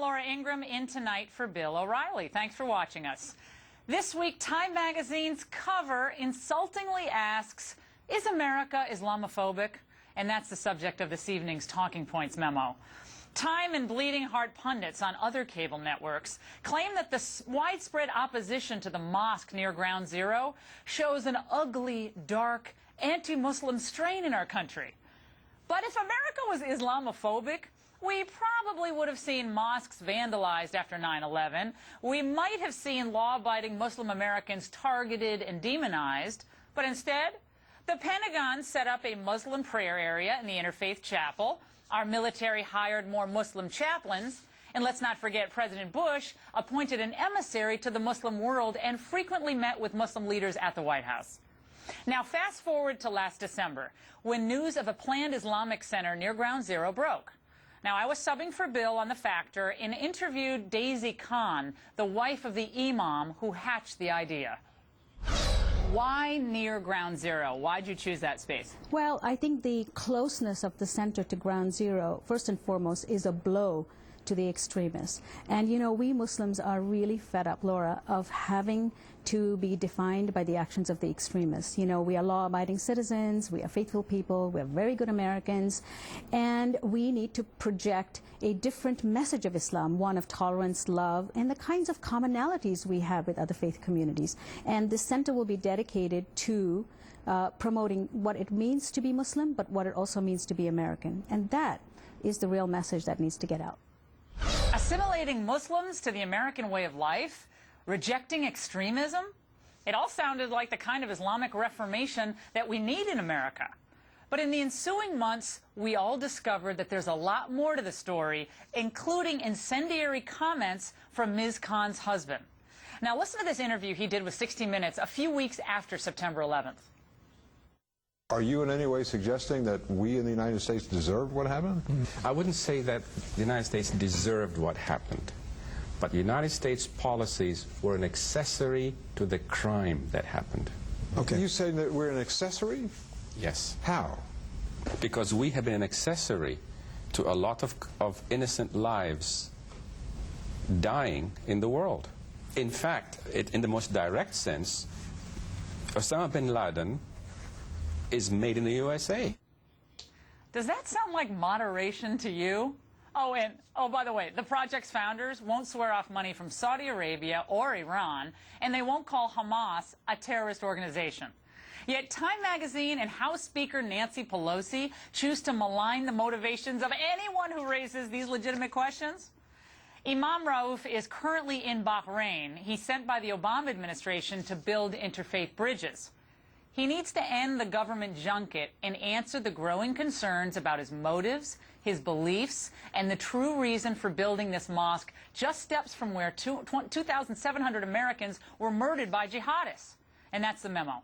Laura Ingraham, in tonight for Bill O'Reilly. Thanks for watching us. This week, Time magazine's cover insultingly asks, is America Islamophobic? And that's the subject of this evening's Talking Points memo. Time and Bleeding Heart pundits on other cable networks claim that the widespread opposition to the mosque near Ground Zero shows an ugly, dark, anti-Muslim strain in our country. But if America was Islamophobic, we probably would have seen mosques vandalized after 9/11. We might have seen law-abiding Muslim Americans targeted and demonized. But instead, the Pentagon set up a Muslim prayer area in the Interfaith Chapel. Our military hired more Muslim chaplains. And let's not forget President Bush appointed an emissary to the Muslim world and frequently met with Muslim leaders at the White House. Now, fast forward to last December, when news of a planned Islamic center near Ground Zero broke. Now, I was subbing for Bill on The Factor and interviewed Daisy Khan, the wife of the imam who hatched the idea. Why near Ground Zero? Why'd you choose that space? Well, I think the closeness of the center to Ground Zero, first and foremost, is a blow to the extremists. And, you know, we Muslims are really fed up, Laura, of having to be defined by the actions of the extremists. You know, we are law-abiding citizens, we are faithful people, we are very good Americans, and we need to project a different message of Islam, one of tolerance, love, and the kinds of commonalities we have with other faith communities. And this center will be dedicated to promoting what it means to be Muslim, but what it also means to be American. And that is the real message that needs to get out. Assimilating Muslims to the American way of life? Rejecting extremism? It all sounded like the kind of Islamic reformation that we need in America. But in the ensuing months, we all discovered that there's a lot more to the story, including incendiary comments from Ms. Khan's husband. Now listen to this interview he did with 60 Minutes a few weeks after September 11th. Are you in any way suggesting that we in the United States deserved what happened? I wouldn't say that the United States deserved what happened, but the United States policies were an accessory to the crime that happened. Okay. You saying that we're an accessory? Yes. How? Because we have been an accessory to a lot of innocent lives dying in the world. In fact, in the most direct sense, Osama bin Laden is made in the USA. Does that sound like moderation to you? Oh, by the way, the project's founders won't swear off money from Saudi Arabia or Iran, and they won't call Hamas a terrorist organization. Yet Time magazine and House Speaker Nancy Pelosi choose to malign the motivations of anyone who raises these legitimate questions. Imam Rauf is currently in Bahrain. He's sent by the Obama administration to build interfaith bridges. He needs to end the government junket and answer the growing concerns about his motives, his beliefs, and the true reason for building this mosque just steps from where 2,700 Americans were murdered by jihadists. And that's the memo.